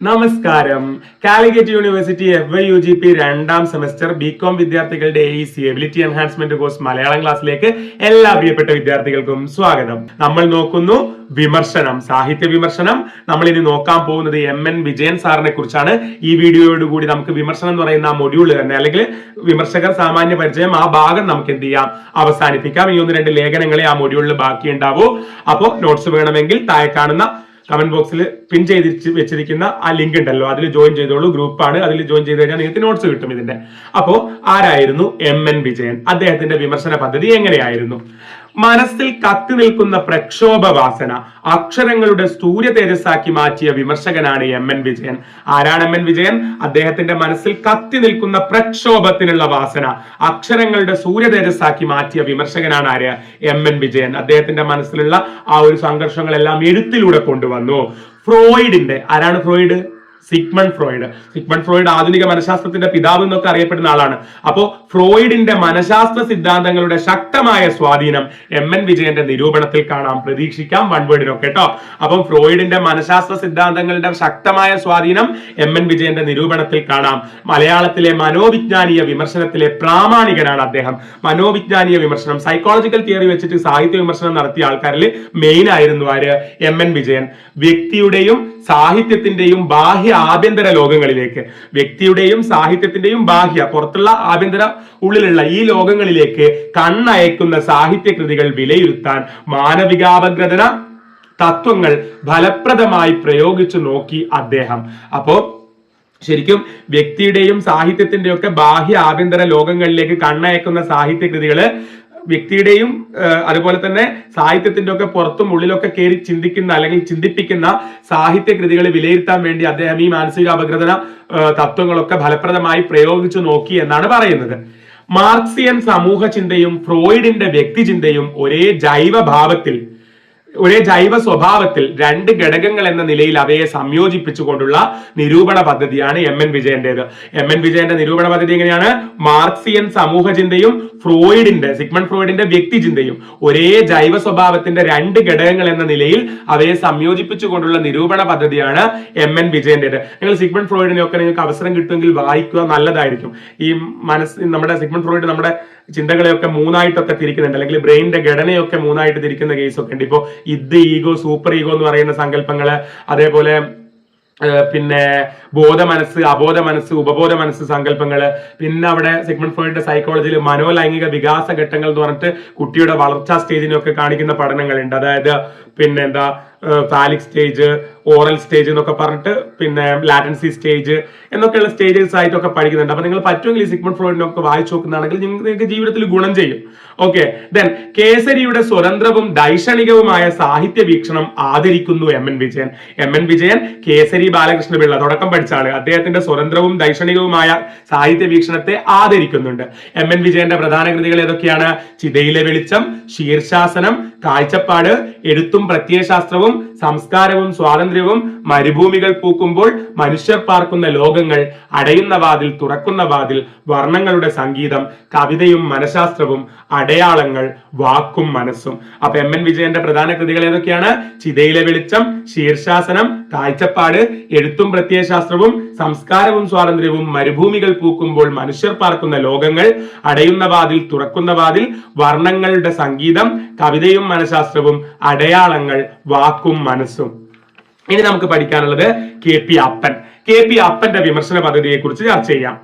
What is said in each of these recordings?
നമസ്കാരം. Calicut university FYUGP രണ്ടാം semester BCom വിദ്യാർത്ഥികളുടെ AEC ability enhancement course Malayalam ക്ലാസ്സിലേക്ക് എല്ലാ പ്രിയപ്പെട്ട വിദ്യാർത്ഥികൾക്കും സ്വാഗതം. നമ്മൾ നോക്കുന്നു വിമർശനം, സാഹിത്യ വിമർശനം. നമ്മൾ ഇനി നോക്കാൻ പോകുന്നത് MN വിജയൻ സാറിനെ കുറിച്ചാണ്. ഈ വീഡിയോയോട് കൂടി നമുക്ക് വിമർശനം എന്ന് പറയുന്ന ആ മൊഡ്യൂൾ തന്നെ, അല്ലെങ്കിൽ വിമർശകർ സാമാന്യ പരിചയം, ആ ഭാഗം നമുക്ക് എന്ത് ചെയ്യാം, അവസാനിപ്പിക്കാം. ഈ 1-2 ലേഖനങ്ങളെ ആ മൊഡ്യൂളിൽ ബാക്കി ഉണ്ടാവൂ. അപ്പോൾ നോട്ട്സ് വേണമെങ്കിൽ താഴെ കാണുന്ന കമന്റ് ബോക്സിൽ പിൻ ചെയ്ത് വെച്ചിരിക്കുന്ന ആ ലിങ്ക് ഉണ്ടല്ലോ, അതിൽ ജോയിൻ ചെയ്തോളൂ. ഗ്രൂപ്പാണ്, അതിൽ ജോയിൻ ചെയ്ത് കഴിഞ്ഞാൽ നിങ്ങൾക്ക് നോട്ട്സ് കിട്ടും ഇതിന്റെ. അപ്പോ ആരായിരുന്നു MN വിജയൻ? അദ്ദേഹത്തിന്റെ വിമർശന പദ്ധതി എങ്ങനെയായിരുന്നു? മനസ്സിൽ കത്തി നിൽക്കുന്ന പ്രക്ഷോഭ വാസന അക്ഷരങ്ങളുടെ സൂര്യ തേജസ്സാക്കി മാറ്റിയ വിമർശകനാണ് MN വിജയൻ. ആരാണ് MN വിജയൻ? അദ്ദേഹത്തിന്റെ മനസ്സിൽ കത്തി നിൽക്കുന്ന പ്രക്ഷോഭത്തിനുള്ള വാസന അക്ഷരങ്ങളുടെ സൂര്യ തേജസ്സാക്കി മാറ്റിയ വിമർശകനാണ് ആര്? MN വിജയൻ. അദ്ദേഹത്തിന്റെ മനസ്സിലുള്ള ആ ഒരു സംഘർഷങ്ങളെല്ലാം എഴുത്തിലൂടെ കൊണ്ടുവന്നു. ഫ്രോയിഡിന്റെ, ആരാണ് ഫ്രോയിഡ്? സിഗ്മണ്ട് ഫ്രോയിഡ് ആധുനിക മനഃശാസ്ത്രത്തിന്റെ പിതാവ് എന്നൊക്കെ അറിയപ്പെടുന്ന ആളാണ്. അപ്പോ ഫ്രോയിഡിന്റെ മനഃശാസ്ത്ര സിദ്ധാന്തങ്ങളുടെ ശക്തമായ സ്വാധീനം MN വിജയന്റെ നിരൂപണത്തിൽ കാണാം. പ്രതീക്ഷിക്കാം വൺ വേർഡിനൊക്കെ കേട്ടോ. അപ്പം ഫ്രോയിഡിന്റെ മനഃശാസ്ത്ര സിദ്ധാന്തങ്ങളുടെ ശക്തമായ സ്വാധീനം MN വിജയന്റെ നിരൂപണത്തിൽ കാണാം. മലയാളത്തിലെ മനോവിജ്ഞാനീയ വിമർശനത്തിലെ പ്രാമാണികനാണ് അദ്ദേഹം. മനോവിജ്ഞാനീയ വിമർശനം, സൈക്കോളജിക്കൽ തിയറി വെച്ചിട്ട് സാഹിത്യ വിമർശനം നടത്തിയ ആൾക്കാരിൽ മെയിൻ ആയിരുന്നു ആര്? MN വിജയൻ. വ്യക്തിയുടെയും സാഹിത്യത്തിന്റെയും ബാഹ്യ ആഭ്യന്തര ലോകങ്ങളിലേക്ക്, വ്യക്തിയുടെയും സാഹിത്യത്തിന്റെയും ബാഹ്യ, പുറത്തുള്ള ആഭ്യന്തര ഉള്ളിലുള്ള ഈ ലോകങ്ങളിലേക്ക് കണ്ണയക്കുന്ന സാഹിത്യ കൃതികൾ വിലയിരുത്താൻ മാനവികാപഗ്രഥന തത്വങ്ങൾ ഫലപ്രദമായി പ്രയോഗിച്ചു നോക്കി അദ്ദേഹം. അപ്പോ ശരിക്കും വ്യക്തിയുടെയും സാഹിത്യത്തിന്റെയും ഒക്കെ ബാഹ്യ ആഭ്യന്തര ലോകങ്ങളിലേക്ക് കണ്ണയക്കുന്ന സാഹിത്യ കൃതികള് വ്യക്തിയുടെയും അതുപോലെ തന്നെ സാഹിത്യത്തിന്റെ ഒക്കെ പുറത്തും ഉള്ളിലൊക്കെ കയറി ചിന്തിക്കുന്ന അല്ലെങ്കിൽ ചിന്തിപ്പിക്കുന്ന സാഹിത്യ കൃതികൾ വിലയിരുത്താൻ വേണ്ടി അദ്ദേഹം ഈ മാനസിക അപഗ്രഥന തത്വങ്ങളൊക്കെ ഫലപ്രദമായി പ്രയോഗിച്ചു നോക്കി എന്നാണ് പറയുന്നത്. മാർക്സിയൻ സമൂഹ ചിന്തയും ഫ്രോയിഡിന്റെ വ്യക്തിചിന്തയും ഒരേ ജൈവ സ്വഭാവത്തിൽ 2 ഘടകങ്ങൾ എന്ന നിലയിൽ അവയെ സംയോജിപ്പിച്ചുകൊണ്ടുള്ള നിരൂപണ പദ്ധതിയാണ് MN വിജയന്റേത്. MN വിജയന്റെ നിരൂപണ പദ്ധതി എങ്ങനെയാണ്? മാർക്സിയൻ സമൂഹ ചിന്തയും സിഗ്മണ്ട് ഫ്രോയിഡിന്റെ വ്യക്തിചിന്തയും ഒരേ ജൈവ സ്വഭാവത്തിന്റെ 2 ഘടകങ്ങൾ എന്ന നിലയിൽ അവയെ സംയോജിപ്പിച്ചുകൊണ്ടുള്ള നിരൂപണ പദ്ധതിയാണ് MN വിജയന്റേത്. നിങ്ങൾ സിഗ്മണ്ട് ഫ്രോയിഡിനെ ഒക്കെ നിങ്ങൾക്ക് അവസരം കിട്ടുമെങ്കിൽ വായിക്കുക, നല്ലതായിരിക്കും. ഈ നമ്മുടെ സിഗ്മണ്ട് ഫ്രോയിഡ് നമ്മുടെ ചിന്തകളെയൊക്കെ 3ആയിട്ടൊക്കെ തിരിക്കുന്നുണ്ട്, അല്ലെങ്കിൽ ബ്രെയിനിന്റെ ഘടനയൊക്കെ 3ആയിട്ട് തിരിക്കുന്ന കേസൊക്കെ ഉണ്ട്. ഇപ്പോ ഈഗോ, സൂപ്പർ ഈഗോ എന്ന് പറയുന്ന സങ്കല്പങ്ങള്, അതേപോലെ പിന്നെ ബോധ മനസ്സ്, അബോധ മനസ്സ്, ഉപബോധ മനസ്സ് സങ്കല്പങ്ങള്. പിന്നെ അവിടെ സിഗ്മണ്ട് ഫ്രോയിഡിന്റെ സൈക്കോളജിയിൽ മനോലൈംഗിക വികാസ ഘട്ടങ്ങൾ എന്ന് പറഞ്ഞിട്ട് കുട്ടിയുടെ വളർച്ചാ സ്റ്റേജിനൊക്കെ കാണിക്കുന്ന പഠനങ്ങളുണ്ട്. അതായത് പിന്നെ ഫാലിക് സ്റ്റേജ്, ഓറൽ സ്റ്റേജ് എന്നൊക്കെ പറഞ്ഞിട്ട്, പിന്നെ ലാറ്റൻസി സ്റ്റേജ് എന്നൊക്കെയുള്ള സ്റ്റേജസ് ആയിട്ടൊക്കെ പഠിക്കുന്നുണ്ട്. അപ്പൊ നിങ്ങൾ പറ്റുമെങ്കിൽ ഈ സിഗ്മണ്ട് ഫ്രോയിഡിനൊക്കെ വായിച്ചു നോക്കുന്നതാണെങ്കിൽ നിങ്ങൾക്ക് ജീവിതത്തിൽ ഗുണം ചെയ്യും. ഓക്കെ, ദെൻ കേസരിയുടെ സ്വതന്ത്രവും ദൈക്ഷണികവുമായ സാഹിത്യ വീക്ഷണം ആദരിക്കുന്നു MN വിജയൻ കേസരി ബാലകൃഷ്ണപിള്ള തുടക്കം പഠിച്ചാണ്. അദ്ദേഹത്തിന്റെ സ്വതന്ത്രവും ദൈക്ഷണികവുമായ സാഹിത്യ വീക്ഷണത്തെ ആദരിക്കുന്നുണ്ട്. MN വിജയന്റെ പ്രധാന കൃതികൾ ഏതൊക്കെയാണ്? ചിതയിലെ വെളിച്ചം, ശീർഷാസനം, കാഴ്ചപ്പാട്, എഴുത്തും പ്രത്യയശാസ്ത്രവും, സംസ്കാരവും സ്വാതന്ത്ര്യവും, മരുഭൂമികൾ പൂക്കുമ്പോൾ, മനുഷ്യർ പാർക്കുന്ന ലോകങ്ങൾ, അടയുന്ന വാതിൽ തുറക്കുന്ന വാതിൽ, വർണ്ണങ്ങളുടെ സംഗീതം, കവിതയും മനഃശാസ്ത്രവും, അടയാളങ്ങൾ, വാക്കും മനസ്സും. അപ്പൊ MN വിജയന്റെ പ്രധാന കൃതികൾ ഏതൊക്കെയാണ്? ചിതയിലെ വെളിച്ചം, ശീർഷാസനം, കാഴ്ചപ്പാട്, എഴുത്തും പ്രത്യയശാസ്ത്രവും, സംസ്കാരവും സ്വാതന്ത്ര്യവും, മരുഭൂമികൾ പൂക്കുമ്പോൾ, മനുഷ്യർ പാർക്കുന്ന ലോകങ്ങൾ, അടയുന്ന വാതിൽ തുറക്കുന്ന വാതിൽ, വർണ്ണങ്ങളുടെ സംഗീതം, കവിതയും മനഃശാസ്ത്രവും, അടയാളങ്ങൾ, വാക്കും മനസ്സും. ഇനി നമുക്ക് പഠിക്കാനുള്ളത് KP അപ്പന്റെ വിമർശന പദ്ധതിയെ കുറിച്ച് ചർച്ച ചെയ്യാം.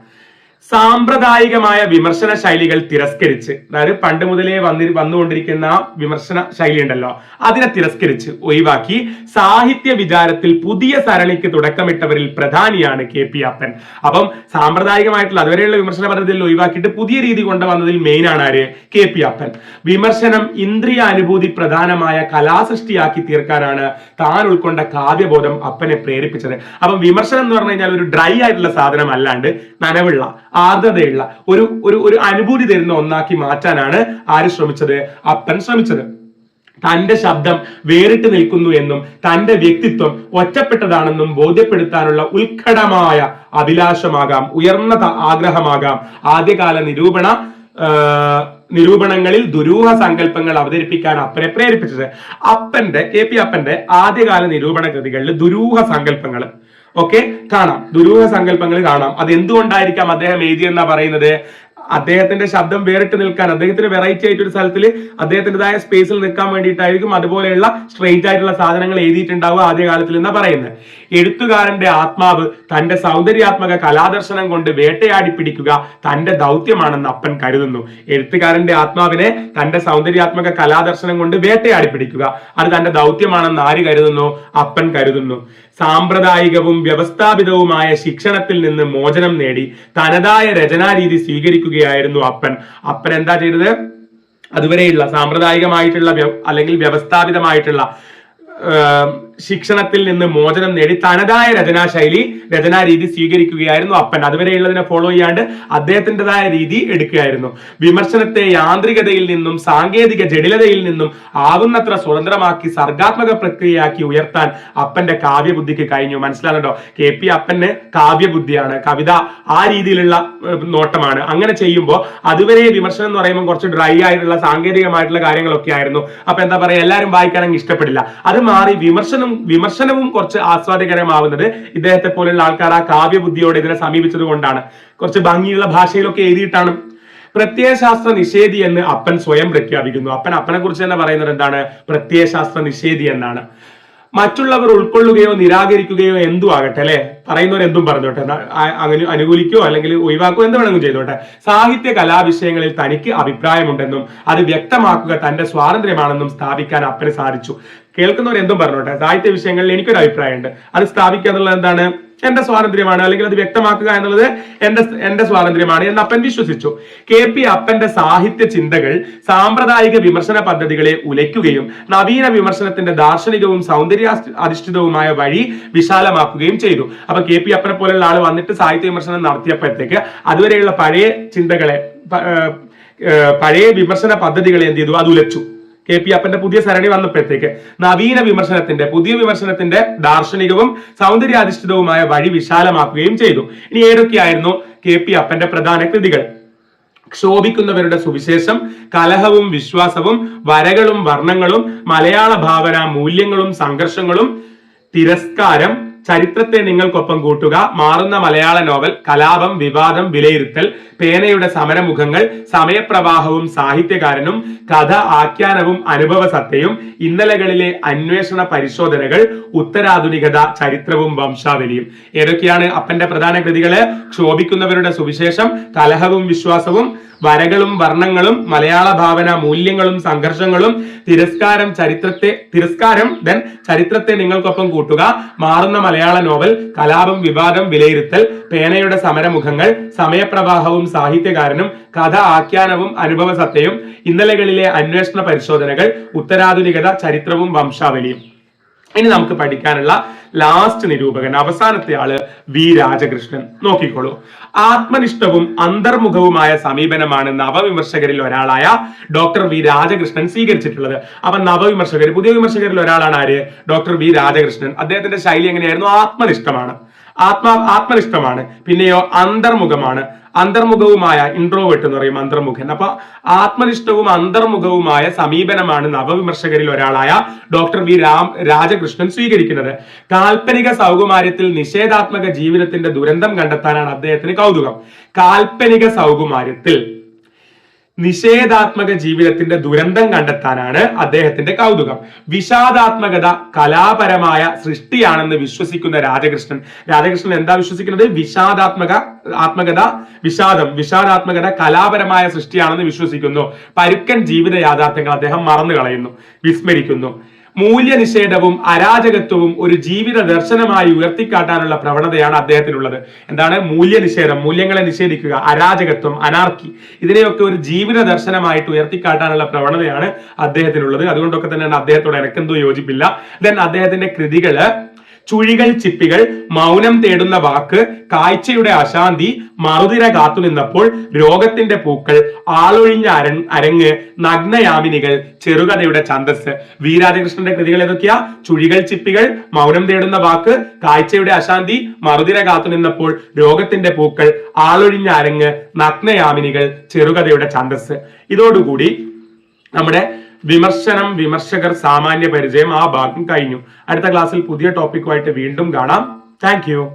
സാമ്പ്രദായികമായ വിമർശന ശൈലികൾ തിരസ്കരിച്ച്, അതായത് പണ്ട് മുതലേ വന്നുകൊണ്ടിരിക്കുന്ന വിമർശന ശൈലി ഉണ്ടല്ലോ, അതിനെ തിരസ്കരിച്ച് ഒഴിവാക്കി സാഹിത്യ വിചാരത്തിൽ പുതിയ സരണിക്ക് തുടക്കമിട്ടവരിൽ പ്രധാനിയാണ് KP അപ്പൻ. അപ്പം സാമ്പ്രദായികമായിട്ടുള്ള അതുവരെയുള്ള വിമർശന പദ്ധതിയിൽ ഒഴിവാക്കിയിട്ട് പുതിയ രീതി കൊണ്ടുവന്നതിൽ മെയിൻ ആണ് ആര്? KP അപ്പൻ. വിമർശനം ഇന്ദ്രിയ അനുഭൂതി പ്രധാനമായ കലാസൃഷ്ടിയാക്കി തീർക്കാനാണ് താൻ ഉൾക്കൊണ്ട കാവ്യബോധം അപ്പനെ പ്രേരിപ്പിച്ചത്. അപ്പം വിമർശനം എന്ന് പറഞ്ഞു കഴിഞ്ഞാൽ ഒരു ഡ്രൈ ആയിട്ടുള്ള സാധനം അല്ലാണ്ട് നനവുള്ള, ആർദ്രതയുള്ള, ഒരു അനുഭൂതി തരുന്ന ഒന്നാക്കി മാറ്റാനാണ് ആര് ശ്രമിച്ചത്? അപ്പൻ ശ്രമിച്ചത്. തന്റെ ശബ്ദം വേറിട്ട് നിൽക്കുന്നു എന്നും തന്റെ വ്യക്തിത്വം ഒറ്റപ്പെട്ടതാണെന്നും ബോധ്യപ്പെടുത്താനുള്ള ഉത്കടമായ അഭിലാഷമാകാം, ഉയർന്ന ആഗ്രഹമാകാം ആദ്യകാല നിരൂപണങ്ങളിൽ ദുരൂഹ സങ്കല്പങ്ങൾ അവതരിപ്പിക്കാൻ അപ്പനെ പ്രേരിപ്പിച്ചത്. KP അപ്പന്റെ ആദ്യകാല നിരൂപണ കൃതികളിൽ ദുരൂഹ സങ്കല്പങ്ങൾ, ഒക്കെ കാണാം, ദുരൂഹ സങ്കല്പങ്ങൾ കാണാം. അത് എന്തുകൊണ്ടായിരിക്കാം അദ്ദേഹം എഴുതിയെന്നാ പറയുന്നത്? അദ്ദേഹത്തിന്റെ ശബ്ദം വേറിട്ട് നിൽക്കാൻ, അദ്ദേഹത്തിന് വെറൈറ്റി ആയിട്ട് ഒരു സ്ഥലത്തിൽ അദ്ദേഹത്തിൻ്റെതായ സ്പേസിൽ നിൽക്കാൻ വേണ്ടിയിട്ടായിരിക്കും അതുപോലെയുള്ള സ്ട്രെയിറ്റ് ആയിട്ടുള്ള സാധനങ്ങൾ എഴുതിയിട്ടുണ്ടാവുക ആദ്യകാലത്തിൽ എന്നാ പറയുന്നത്. എഴുത്തുകാരന്റെ ആത്മാവ് തന്റെ സൗന്ദര്യാത്മക കലാദർശനം കൊണ്ട് വേട്ടയാടി പിടിക്കുക തന്റെ ദൗത്യമാണെന്ന് അപ്പൻ കരുതുന്നു. എഴുത്തുകാരന്റെ ആത്മാവിനെ തന്റെ സൗന്ദര്യാത്മക കലാദർശനം കൊണ്ട് വേട്ടയാടി പിടിക്കുക അത് തന്റെ ദൗത്യമാണെന്ന് ആര് കരുതുന്നു? അപ്പൻ കരുതുന്നു. സാമ്പ്രദായികവും വ്യവസ്ഥാപിതവുമായ ശിക്ഷണത്തിൽ നിന്ന് മോചനം നേടി തനതായ രചനാരീതി സ്വീകരിക്കുകയായിരുന്നു അപ്പൻ. അപ്പൻ എന്താ ചെയ്തത്? അതുവരെയുള്ള സാമ്പ്രദായികമായിട്ടുള്ള അല്ലെങ്കിൽ വ്യവസ്ഥാപിതമായിട്ടുള്ള ശിക്ഷണത്തിൽ നിന്ന് മോചനം നേടി തനതായ രചനാരീതി സ്വീകരിക്കുകയായിരുന്നു അപ്പൻ. അതുവരെയുള്ളതിനെ ഫോളോ ചെയ്യാണ്ട് അദ്ദേഹത്തിൻ്റെതായ രീതി എടുക്കുകയായിരുന്നു. വിമർശനത്തെ യാന്ത്രികതയിൽ നിന്നും സാങ്കേതിക ജടിലതയിൽ നിന്നും ആവുന്നത്ര സ്വതന്ത്രമാക്കി സർഗാത്മക പ്രക്രിയയാക്കി ഉയർത്താൻ അപ്പന്റെ കാവ്യബുദ്ധിക്ക് കഴിഞ്ഞു. മനസ്സിലാകുന്നുണ്ടോ? KP അപ്പന് കാവ്യബുദ്ധിയാണ്, കവിത ആ രീതിയിലുള്ള നോട്ടമാണ്. അങ്ങനെ ചെയ്യുമ്പോൾ അതുവരെ വിമർശനം എന്ന് പറയുമ്പോൾ കുറച്ച് ഡ്രൈ ആയിട്ടുള്ള സാങ്കേതികമായിട്ടുള്ള കാര്യങ്ങളൊക്കെ ആയിരുന്നു. അപ്പൊ എന്താ പറയാ, എല്ലാവരും വായിക്കാനെങ്കിൽ ഇഷ്ടപ്പെടില്ല. അത് മാറി വിമർശനവും കുറച്ച് ആസ്വാദ്യകരമാവുന്നത് ഇദ്ദേഹത്തെ പോലുള്ള ആൾക്കാർ ആ കാവ്യബുദ്ധിയോടെ ഇതിനെ സമീപിച്ചത് കൊണ്ടാണ്. കുറച്ച് ഭംഗിയുള്ള ഭാഷയിലൊക്കെ എഴുതിയിട്ടാണ്. പ്രത്യയശാസ്ത്ര നിഷേധി എന്ന് അപ്പൻ സ്വയം പ്രഖ്യാപിക്കുന്നു. അപ്പനെ കുറിച്ച് തന്നെ പറയുന്നത് എന്താണ്? പ്രത്യയശാസ്ത്ര നിഷേധി എന്നാണ്. മറ്റുള്ളവർ ഉൾക്കൊള്ളുകയോ നിരാകരിക്കുകയോ എന്തും ആകട്ടെ, അല്ലെ, പറയുന്നവർ എന്തും പറഞ്ഞോട്ടെ, അനുകൂലിക്കോ അല്ലെങ്കിൽ ഒഴിവാക്കോ എന്ത് വേണമെങ്കിലും ചെയ്തോട്ടെ, സാഹിത്യ കലാവിഷയങ്ങളിൽ തനിക്ക് അഭിപ്രായമുണ്ടെന്നും അത് വ്യക്തമാക്കുക തന്റെ സ്വാതന്ത്ര്യമാണെന്നും സ്ഥാപിക്കാൻ അപ്പന് സാധിച്ചു. കേൾക്കുന്നവർ എന്തും പറഞ്ഞോട്ടെ, സാഹിത്യ വിഷയങ്ങളിൽ എനിക്കൊരു അഭിപ്രായമുണ്ട്, അത് സ്ഥാപിക്കുക എന്നുള്ളത് എന്താണ്? എന്റെ സ്വാതന്ത്ര്യമാണ്, അല്ലെങ്കിൽ അത് വ്യക്തമാക്കുക എന്നുള്ളത് എന്റെ സ്വാതന്ത്ര്യമാണ് എന്ന് അപ്പൻ വിശ്വസിച്ചു. KP അപ്പന്റെ സാഹിത്യ ചിന്തകൾ സാമ്പ്രദായിക വിമർശന പദ്ധതികളെ ഉലയ്ക്കുകയും നവീന വിമർശനത്തിന്റെ ദാർശനികവും സൗന്ദര്യാധിഷ്ഠിതവുമായ വഴി വിശാലമാക്കുകയും ചെയ്തു. അപ്പൊ KP അപ്പനെ പോലുള്ള ആള് വന്നിട്ട് സാഹിത്യ വിമർശനം നടത്തിയപ്പോഴത്തേക്ക് അതുവരെയുള്ള പഴയ ചിന്തകളെ, പഴയ വിമർശന പദ്ധതികളെ എന്ത് ചെയ്തു? അത് ഉലച്ചു. KP അപ്പന്റെ പുതിയ സരണി വന്നപ്പോഴത്തേക്ക് നവീന വിമർശനത്തിന്റെ, പുതിയ വിമർശനത്തിന്റെ ദാർശനികവും സൗന്ദര്യാധിഷ്ഠിതവുമായ വഴി വിശാലമാക്കുകയും ചെയ്തു. ഇനി ഏതൊക്കെയായിരുന്നു KP അപ്പന്റെ പ്രധാന കൃതികൾ? ക്ഷോഭിക്കുന്നവരുടെ സുവിശേഷം, കലഹവും വിശ്വാസവും, വരകളും വർണ്ണങ്ങളും, മലയാള ഭാവന, മൂല്യങ്ങളും സംഘർഷങ്ങളും, തിരസ്കാരം, ചരിത്രത്തെ നിങ്ങൾക്കൊപ്പം കൂട്ടുക, മാറുന്ന മലയാള നോവൽ, കലാപം, വിവാദം, വിലയിരുത്തൽ, പേനയുടെ സമരമുഖങ്ങൾ, സമയപ്രവാഹവും സാഹിത്യകാരനും, കഥ, ആഖ്യാനവും അനുഭവ സത്യയും, ഇന്നലകളിലെ അന്വേഷണ പരിശോധനകൾ, ഉത്തരാധുനികത, ചരിത്രവും വംശാവലിയും. ഏതൊക്കെയാണ് അപ്പന്റെ പ്രധാന കൃതികള്? ക്ഷോഭിക്കുന്നവരുടെ സുവിശേഷം, കലഹവും വിശ്വാസവും, വരകളും വർണ്ണങ്ങളും, മലയാള ഭാവന, മൂല്യങ്ങളും സംഘർഷങ്ങളും, തിരസ്കാരം, ചരിത്രത്തെ നിങ്ങൾക്കൊപ്പം കൂട്ടുക, മാറുന്ന മലയാള നോവൽ, കലാപം, വിവാദം, വിലയിരുത്തൽ, പേനയുടെ സമരമുഖങ്ങൾ, സമയപ്രവാഹവും സാഹിത്യകാരനും, കഥ, ആഖ്യാനവും അനുഭവ സത്യയും, ഇന്നലകളിലെ അന്വേഷണ പരിശോധനകൾ, ഉത്തരാധുനികത, ചരിത്രവും വംശാവലിയും. ഇനി നമുക്ക് പഠിക്കാനുള്ള ലാസ്റ്റ് നിരൂപകൻ, അവസാനത്തെ ആള് വി രാജകൃഷ്ണൻ. നോക്കിക്കോളൂ. ആത്മനിഷ്ഠവും അന്തർമുഖവുമായ സമീപനമാണ് നവവിമർശകരിൽ ഒരാളായ ഡോക്ടർ വി രാജകൃഷ്ണൻ സ്വീകരിച്ചിട്ടുള്ളത്. അപ്പൊ നവവിമർശകർ, പുതിയ വിമർശകരിൽ ഒരാളാണ് ആര്? Doctor V Rajakrishnan. അദ്ദേഹത്തിന്റെ ശൈലി എങ്ങനെയായിരുന്നു? ആത്മനിഷ്ഠമാണ്. പിന്നെയോ അന്തർമുഖമാണ്. അന്തർമുഖവുമായ, ഇൻട്രോവേർട്ട് എന്ന് പറയും അന്തർമുഖൻ. അപ്പൊ ആത്മനിഷ്ഠവും അന്തർമുഖവുമായ സമീപനമാണ് നവവിമർശകരിൽ ഒരാളായ ഡോക്ടർ വി രാജകൃഷ്ണൻ സ്വീകരിക്കുന്നത്. കാൽപ്പനിക സൗകുമാര്യത്തിൽ നിഷേധാത്മക ജീവിതത്തിന്റെ ദുരന്തം കണ്ടെത്താനാണ് അദ്ദേഹത്തിന് കൗതുകം. കാൽപ്പനിക സൗകുമാര്യത്തിൽ നിഷേധാത്മക ജീവിതത്തിന്റെ ദുരന്തം കണ്ടെത്താനാണ് അദ്ദേഹത്തിന്റെ കൗതുകം. വിഷാദാത്മകത കലാപരമായ സൃഷ്ടിയാണെന്ന് വിശ്വസിക്കുന്ന രാജകൃഷ്ണൻ എന്താ വിശ്വസിക്കുന്നത്? വിഷാദാത്മകത കലാപരമായ സൃഷ്ടിയാണെന്ന് വിശ്വസിക്കുന്നു. പരുക്കൻ ജീവിത യാഥാർത്ഥ്യങ്ങൾ അദ്ദേഹം മറന്നു കളയുന്നു, വിസ്മരിക്കുന്നു. മൂല്യനിഷേധവും അരാജകത്വവും ഒരു ജീവിത ദർശനമായി ഉയർത്തിക്കാട്ടാനുള്ള പ്രവണതയാണ് അദ്ദേഹത്തിനുള്ളത്. എന്താണ് മൂല്യനിഷേധം? മൂല്യങ്ങളെ നിഷേധിക്കുക, അരാജകത്വം, അനാർക്കി, ഇതിനെയൊക്കെ ഒരു ജീവിത ദർശനമായിട്ട് ഉയർത്തിക്കാട്ടാനുള്ള പ്രവണതയാണ് അദ്ദേഹത്തിനുള്ളത്. അതുകൊണ്ടൊക്കെ തന്നെയാണ് അദ്ദേഹത്തോട് എനിക്കെന്തോ യോജിപ്പില്ല. ദെൻ അദ്ദേഹത്തിന്റെ കൃതികള് ചുഴികൾ ചിപ്പികൾ, മൗനം തേടുന്ന വാക്ക്, കാഴ്ചയുടെ അശാന്തി, മറുതിര കാത്തുനിന്നപ്പോൾ, രോഗത്തിന്റെ പൂക്കൾ, ആളൊഴിഞ്ഞ അരങ്ങ്, നഗ്നയാമിനികൾ, ചെറുകഥയുടെ ഛന്ദസ്. വി രാജകൃഷ്ണന്റെ കൃതികൾ ഏതൊക്കെയാ? ചുഴികൾ ചിപ്പികൾ, മൗനം തേടുന്ന വാക്ക്, കാഴ്ചയുടെ അശാന്തി, മറുതിര കാത്തുനിന്നപ്പോൾ, രോഗത്തിന്റെ പൂക്കൾ, ആളൊഴിഞ്ഞ അരങ്ങ്, നഗ്നയാമിനികൾ, ചെറുകഥയുടെ ഛന്ദസ്. ഇതോടുകൂടി നമ്മുടെ വിമർശനം, വിമർശകർ, സാമാന്യ പരിചയം ആ ഭാഗം കഴിഞ്ഞു. അടുത്ത ക്ലാസ്സിൽ പുതിയ ടോപ്പിക്കുമായിട്ട് വീണ്ടും കാണാം. താങ്ക്